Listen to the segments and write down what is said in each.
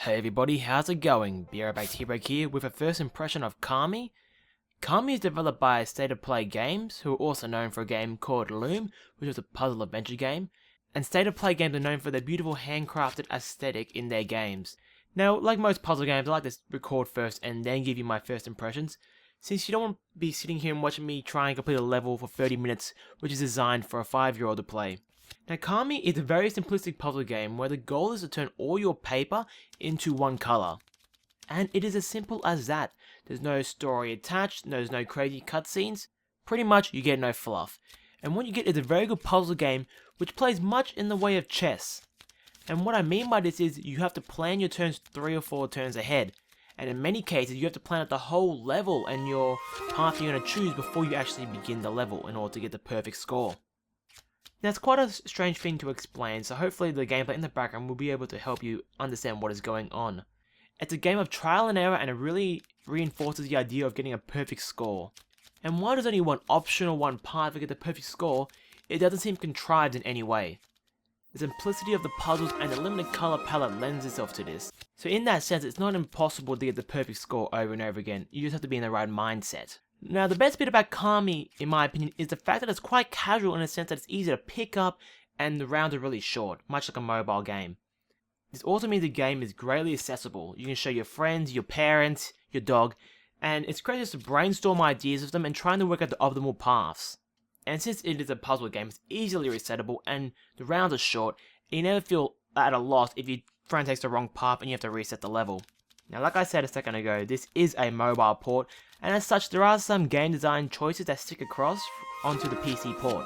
Hey everybody, how's it going? Brbteabreak here with a first impression of Kami. Kami is developed by State of Play Games, who are also known for a game called Loom, which is a puzzle adventure game, and State of Play Games are known for their beautiful handcrafted aesthetic in their games. Now, like most puzzle games, I like to record first and then give you my first impressions, since you don't want to be sitting here and watching me try and complete a level for 30 minutes, which is designed for a 5-year-old to play. Now, Kami is a very simplistic puzzle game where the goal is to turn all your paper into one color. And it is as simple as that. There's no story attached, there's no crazy cutscenes. Pretty much, you get no fluff. And what you get is a very good puzzle game which plays much in the way of chess. And what I mean by this is you have to plan your turns 3 or 4 turns ahead. And in many cases, you have to plan out the whole level and your path you're going to choose before you actually begin the level in order to get the perfect score. Now, it's quite a strange thing to explain, so hopefully the gameplay in the background will be able to help you understand what is going on. It's a game of trial and error, and it really reinforces the idea of getting a perfect score. And while there's only one option or one path to get the perfect score, it doesn't seem contrived in any way. The simplicity of the puzzles and the limited color palette lends itself to this. So in that sense, it's not impossible to get the perfect score over and over again, you just have to be in the right mindset. Now, the best bit about Kami, in my opinion, is the fact that it's quite casual in the sense that it's easy to pick up and the rounds are really short, much like a mobile game. This also means the game is greatly accessible. You can show your friends, your parents, your dog, and it's great just to brainstorm ideas with them and trying to work out the optimal paths. And since it is a puzzle game, it's easily resettable and the rounds are short, you never feel at a loss if your friend takes the wrong path and you have to reset the level. Now, like I said a second ago, this is a mobile port, and as such, there are some game design choices that stick across onto the PC port.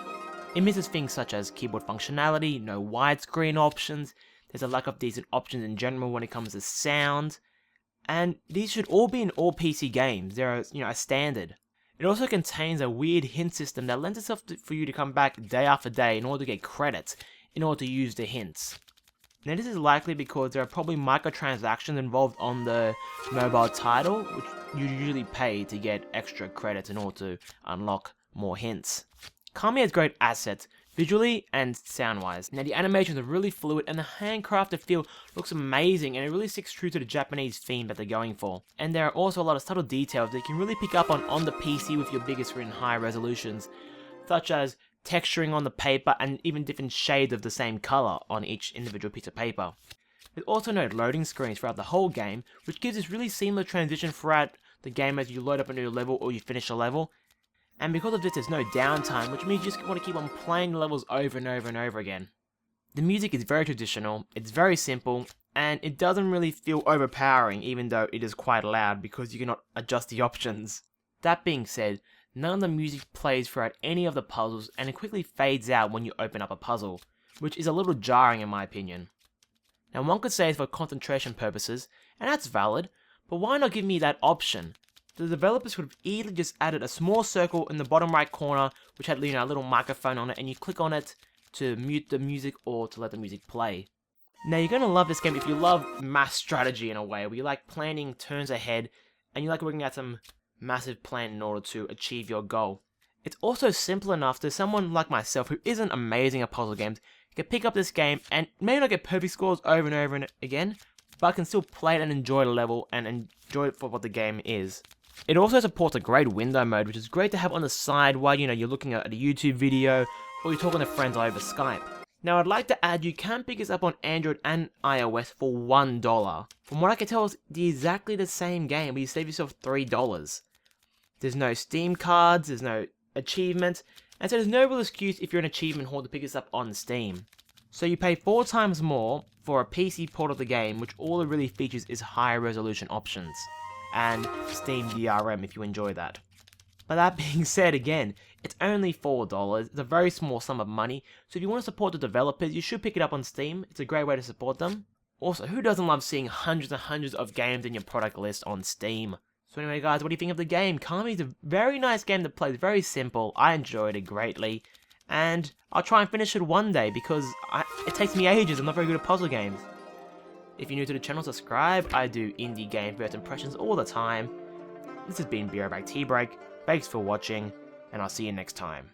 It misses things such as keyboard functionality, no widescreen options, there's a lack of decent options in general when it comes to sound, and these should all be in all PC games. They're a standard. It also contains a weird hint system that lends itself for you to come back day after day in order to get credits, in order to use the hints. Now, this is likely because there are probably microtransactions involved on the mobile title, which you usually pay to get extra credits in order to unlock more hints. Kami has great assets, visually and sound-wise. Now, the animations are really fluid and the handcrafted feel looks amazing, and it really sticks true to the Japanese theme that they're going for. And there are also a lot of subtle details that you can really pick up on the PC with your bigger screen and higher resolutions, such as texturing on the paper and even different shades of the same color on each individual piece of paper. There's also no loading screens throughout the whole game, which gives this really seamless transition throughout the game as you load up a new level or you finish a level. And because of this, there's no downtime, which means you just want to keep on playing the levels over and over and over again. The music is very traditional, it's very simple, and it doesn't really feel overpowering even though it is quite loud because you cannot adjust the options. That being said, none of the music plays throughout any of the puzzles, and it quickly fades out when you open up a puzzle, which is a little jarring in my opinion. Now, one could say it's for concentration purposes, and that's valid, but why not give me that option? The developers could have easily just added a small circle in the bottom right corner, which had a little microphone on it, and you click on it to mute the music or to let the music play. Now, you're going to love this game if you love mass strategy in a way, where you like planning turns ahead, and you like working out some massive plan in order to achieve your goal. It's also simple enough that someone like myself who isn't amazing at puzzle games can pick up this game and maybe not get perfect scores over and over and again, but can still play it and enjoy the level and enjoy it for what the game is. It also supports a great window mode, which is great to have on the side while you're looking at a YouTube video or you're talking to friends over Skype. Now, I'd like to add you can pick this up on Android and iOS for $1. From what I can tell, it's exactly the same game, but you save yourself $3. There's no Steam cards, there's no achievements, and so there's no real excuse if you're an achievement holder to pick this up on Steam. So you pay 4 times more for a PC port of the game, which all it really features is higher resolution options, and Steam DRM if you enjoy that. But that being said, again, it's only $4, it's a very small sum of money, so if you want to support the developers, you should pick it up on Steam, it's a great way to support them. Also, who doesn't love seeing hundreds and hundreds of games in your product list on Steam? So anyway guys, what do you think of the game? Kami is a very nice game to play, it's very simple, I enjoyed it greatly, and I'll try and finish it one day because it takes me ages, I'm not very good at puzzle games. If you're new to the channel, subscribe, I do indie game first impressions all the time. This has been Brbteabreak, thanks for watching, and I'll see you next time.